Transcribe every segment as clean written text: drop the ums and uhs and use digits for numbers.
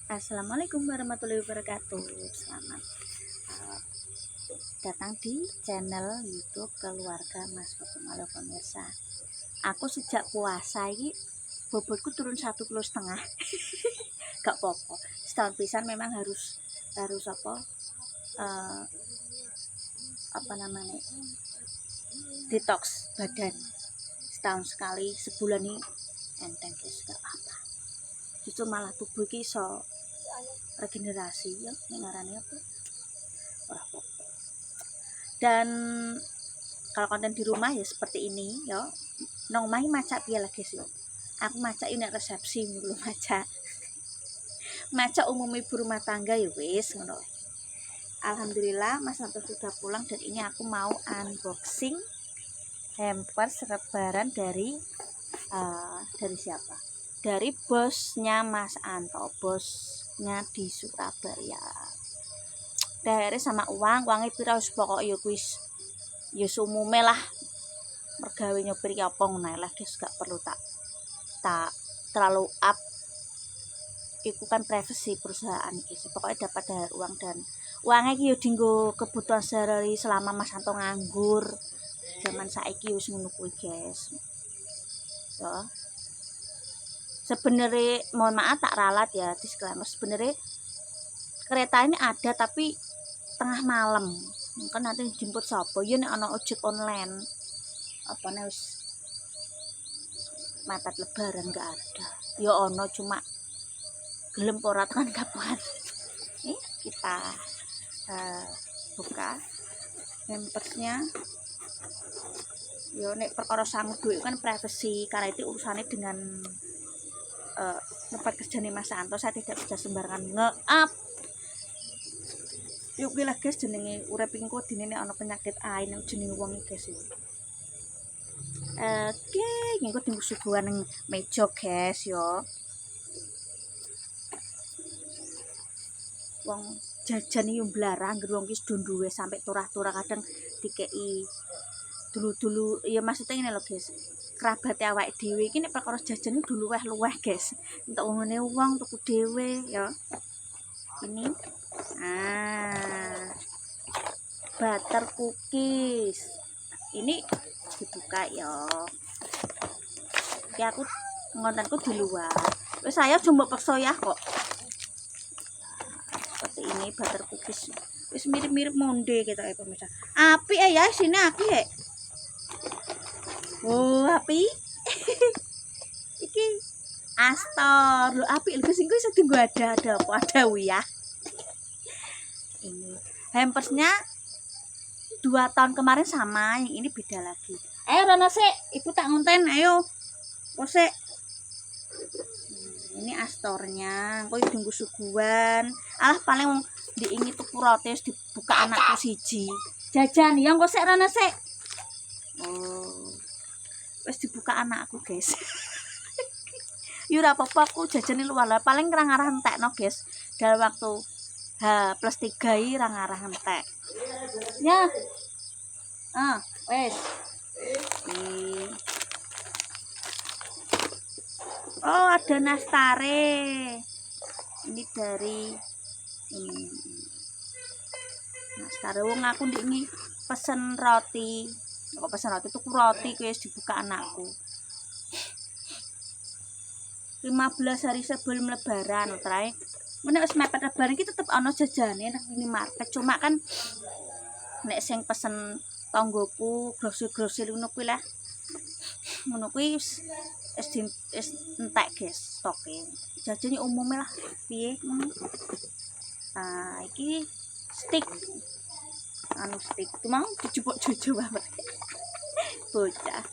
Assalamualaikum warahmatullahi wabarakatuh. Selamat uh, datang di channel YouTube Keluarga Mas Fatimalo pemirsa. Aku sejak puasa ini bobotku turun 1,5 kg. Gak apa-apa. Setahun pisan memang harus uh, apa namanya detox badan. Setahun sekali, sebulan ini enteng guys, gak apa-apa. Justru malah tubuh ki iso regenerasi ya, ngarane apa? Ora apa. Dan kalau konten di rumah ya seperti ini ya. Nong mai macak piye lah guys yo. Aku macak ini resepsi dulu macak. Macak umum ibu rumah tangga ya wis ngono. Alhamdulillah Mas Santo sudah pulang dan ini aku mau unboxing hampers lebaran dari siapa? Dari bosnya Mas Anto, bosnya di Surabaya. Dari sama uangnya pira wis pokok ya kuis ya umume lah. Mergawe nyopir ki apa ngono lah guys, gak perlu tak terlalu up. Iku kan privacy perusahaan guys. Pokoknya dapat dari uang dan uangnya ki yo dienggo kebutuhan sehari-hari selama Mas Anto nganggur. Zaman saiki wis ngono kuwi guys. Ya. Sebenarnya mohon maaf tak ralat ya, disclaimer, sebenarnya kereta ini ada tapi tengah malam kan nanti dijemput sapa ya nek ana ojek online apa nek wis mepet lebaran gak ada ya ono cuma gelem ora tekan kapan. Kita buka hampersnya yo nek perkara sangu duit kan privacy karena itu urusannya dengan tempat kerjanya Mas Santo. Saya tidak bisa sembarangan nge-up. Yuk lah guys, jenenge urip iki kok dene ana penyakit ain jenenge wong iki guys. Oke, nggo tunggu suguhan ning meja guys yo. Wong jajan iki mblarang ngger wong iki duwe sampai turah-turah kadang dikei dulu-dulu ya maksudnya ngene lho guys. Kerabat awake dhewe iki nek perkara jajan dulu luweh guys. Entuk ngene wong tuku dhewe ya. Ini butter cookies. Ini dibuka ya. Iki aku ngontenku di luar. Wis saya coba paksa ya kok. Seperti ini butter cookies. Wis mirip-mirip monde kita ya pemirsa. Apik ya sini apik ya. Oh, api. Iki Astor. Lho apik lho sing iso dienggo ada apa ada ya. Ini hampersnya 2 tahun kemarin sama, yang ini beda lagi. Ayo Rono sik, ibu tak ngonten, ayo. Kok sik. Ini Astornya, kok tunggu suguhan. Alah paling diingi tuku roti dibuka anakku siji. Jajan ya kok sik Rono sik. Oh. Wis dibuka anakku guys. Yura apa-apa aku jajane luar lah paling ngarah entekno guys dalam waktu H+3 iki ngarah entek ya wes oh ada nastare ini dari ini nastare wong aku ndek pesen roti kok pesen roti tuku roti guys dibuka anakku 15 hari sebelum lebaran utrai nek wis mepet lebaran iki tetep ana jajane nang minimarket cuma kan nek sing pesen tanggoku grosir-grosir ngono kuwi lah ngono kuwi wis entek guys stoke jajane umume lah piye iki stick stick itu mau dijupuk-jujuk banget bocah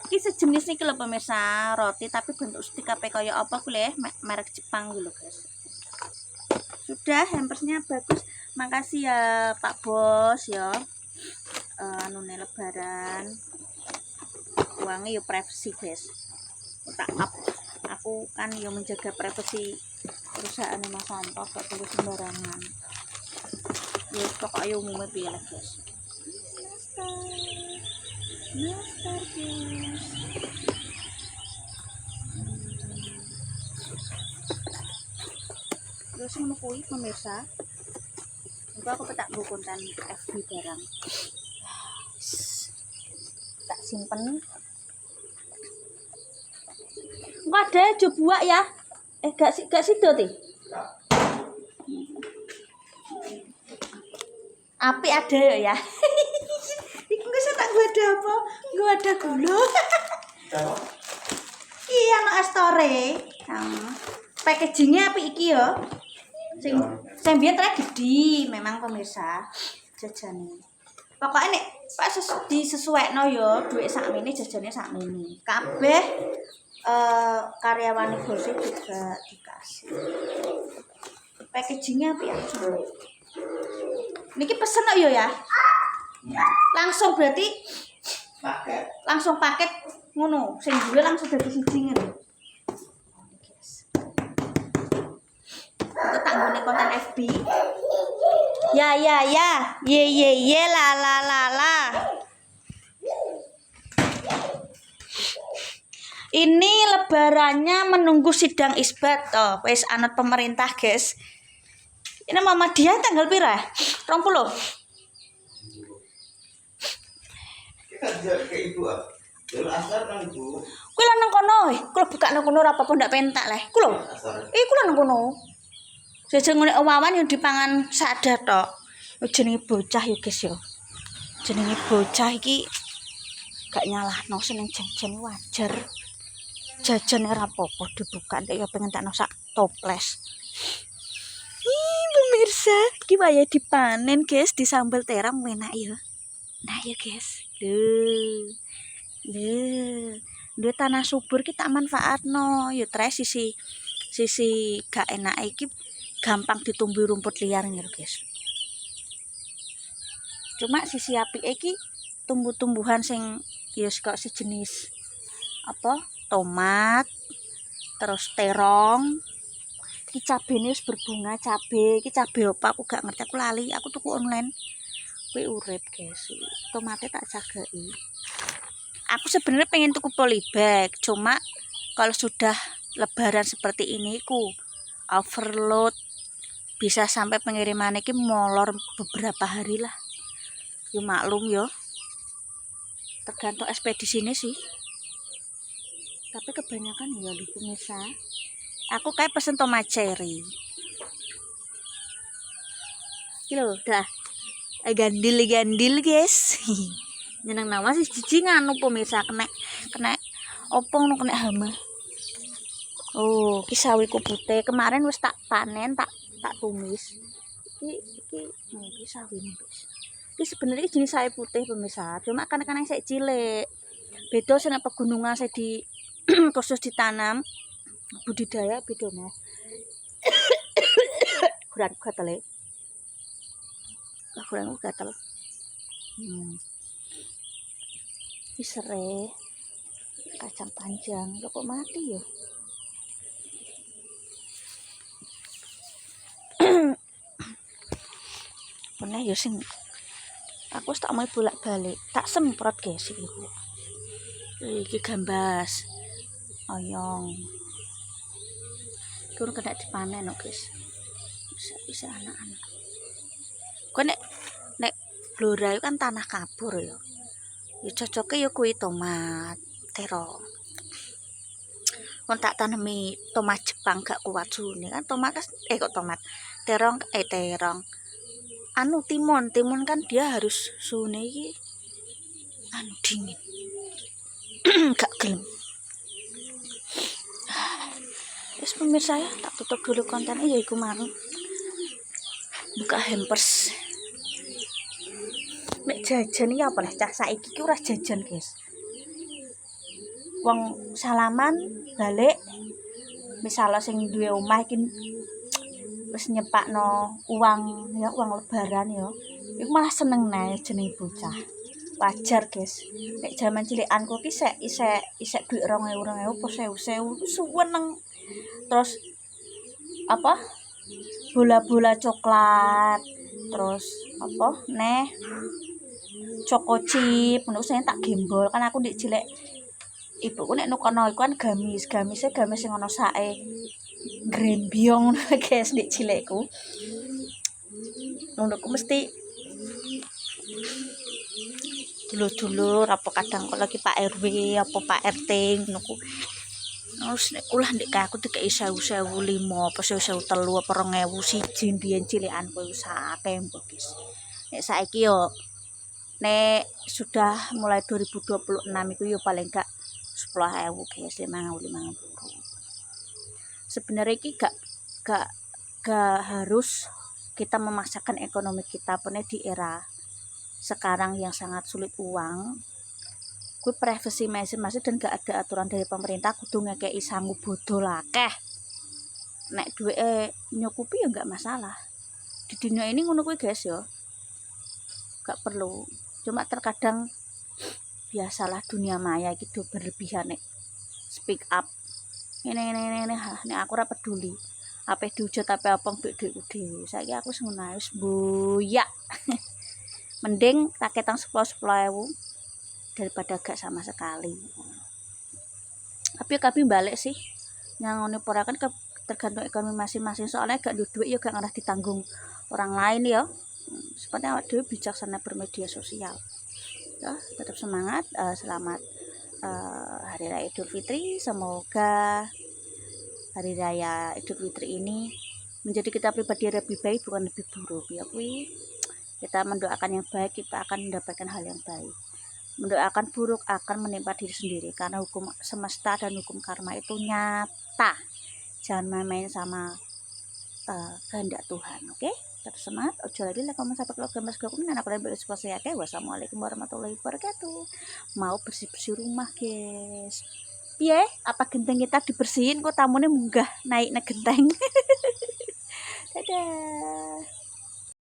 iki sejenis iki lho pemirsa roti tapi bentuk stick apa kaya apa kuwi merek Jepang gitu guys. Sudah hampersnya bagus. Makasih ya Pak Bos ya. Nune lebaran. Uangnya ya privacy guys. Tak up. Aku kan ya menjaga privacy perusahaan Mas Santo gak perlu sembarangan. Ya pokoknya umumnya piye lah guys. Nastar guys. Terus ngono kuwi pemirsa. Iku aku petak nggo konten FB barang. Tak simpen. Engko ada aja buak ya. Gak sido ti. Api ada ya. Iku wis tak nggo ada apa? Nggo ada gula. Iya ana astore. Packagingnya apik iki ya. Sing biyen trek gede memang pemirsa jajane. Pokoknya nek Pak disesuaikno ya dhuwit sakmene jajane sakmene. Kabeh karyawane bose juga dikasih. Packagingnya apik ya. Niki pesen kok ya. Langsung berarti paket. Langsung paket ngono. Sing duwe langsung dadi siji ngene. Aku tak ngene konten FB. Ya. Ye la. Ini lebarannya menunggu sidang isbat. Oh, wis anut pemerintah, guys. Ini Mama dia tanggal pira? 20. Kita ke ibu ah. Dulu asar nang ibu. Kuwi lah nang kono, kuwi buka nang kono ora apa-apa ndak pentak leh. Kuwi lho. Kuwi nang kono. Jajal ngene wawan yang dipangan sadar tok. Jenenge bocah ya, guys ya. Jenenge bocah iki gak nyalahno seneng jajan wajar. Jajan ora apa-apa dibuka ndek ya pengen takno sak toples. Pemirsa, iki wayahe dipanen, guys, disambel terong enak ya. Nah ya, guys. Lho tanah subur ki tak manfaatno. Ya tres sisi gak enak iki gampang ditumbuhi rumput liar ya, guys. Cuma sisi apike iki tumbuh-tumbuhan sing ya kok sejenis apa? Tomat, terus terong. Iki cabene wis berbunga cabe. Iki cabe apa aku gak ngerti, aku lali. Aku tuku online. Kuwi urip, guys. Tomate tak jagai. Aku sebenarnya pengen tuku polybag, cuma kalau sudah lebaran seperti ini ku overload, bisa sampai pengiriman iki molor beberapa hari lah. Ya maklum ya. Tergantung ekspedisi ini sih. Tapi kebanyakan ya lho pemirsa. Aku kayak pesen tomat cherry. Iki lho, dah. Gandil guys. Nyeneng nama sih cici nganu pemirsa kena opong no kena hama. Oh, iki sawiku putih. Kemarin wis tak panen, tak tumis. Iki sawi guys. Iki sebenarnya jenis sawi putih pemirsa. Cuma kan saya cilik. Beda sing pegunungan saya di khusus ditanam budidaya beda mas. Kurang gatel. Kurang gatel. Ini serai kacang panjang. Loh kok mati ya? Bener ya sing aku tak mau bolak-balik, tak semprot guys iku. Iki gambas. Oyong. Kurang kena dipanen kok, guys. Bisa anak-anak. Kok nek blora kan tanah kabur ya. Ya cocoknya ya kuwi tomat, terong. Kon tak tanemi tomat Jepang gak kuat suune kan tomat kok tomat. Terong. Anu timun kan dia harus suune iki anu dingin. Gak gelem. Wis pemirsa ya, tak tutup dulu kontennya ya iku mau. Buka hampers. Mek jajan iki apa lah cah saiki ki ora jajan, guys. Wong salaman balik misalnya sing duwe omah iki wis nyepakno uang lebaran ya. Iku malah seneng nae jenenge bocah. Wajar, guys. Nek jaman cilikanku ki isek duit 2000 apa 1000 suweneng. Terus apa? Bola-bola coklat. Terus apa? Choco chip, menurut saya tak gembol kan aku ndek cilik. Ibuku nek nukono iku kan gamis sing ana sae. grembyong guys nek cilikku. Ngono ku mesti dulur-dulur apa kadang kalau lagi Pak RW apa Pak RT ngono ku. Terus nek kulah ndek aku dikeki 1.000 apa 1.000 telu apa 2.000 siji mbiyen cilikan kowe wis akeh mbok guys. Nek saiki yo nek sudah mulai 2026 iku yo paling gak 10.000 guys, 5.000. Sebenarnya iki gak harus kita memaksakan ekonomi kita pun di era sekarang yang sangat sulit uang. Kuwi privasi masing-masing dan gak ada aturan dari pemerintah kudu ngekeki sangu bodol akeh. Nek duweke nyukupi ya gak masalah. Di dunia ini ngono kuwi guys ya. Gak perlu. Cuma terkadang biasalah dunia maya gitu berlebihan nek speak up. Ini nek aku ora peduli. Apa dihujat apa mbek dhekku dhewe. Saiki aku seneng wis boyak. Mending tak ketang 10.000 daripada gak sama sekali. Tapi balik sih nyangone pora kan tergantung ekonomi masing-masing, soalnya gak duit ya gak ngarah ditanggung orang lain ya. Seperti awak dhewe bijaksana bermedia sosial ya. Tetap semangat, selamat Hari Raya Idul Fitri. Semoga Hari Raya Idul Fitri ini menjadi kita pribadi lebih baik bukan lebih buruk ya kuwi. Kita mendoakan yang baik, kita akan mendapatkan hal yang baik. Mendoakan buruk akan menimpa diri sendiri karena hukum semesta dan hukum karma itu nyata. Jangan main-main sama kehendak Tuhan, oke? Tetap semangat. Ojo lagi like, komen, subscribe, gambar segala anak kalian berekspresi ya. Wassalamualaikum warahmatullahi wabarakatuh. Mau bersih-bersih rumah, guys. Piye? Apa genteng kita dibersihin kok tamune munggah naik genteng. Dadah.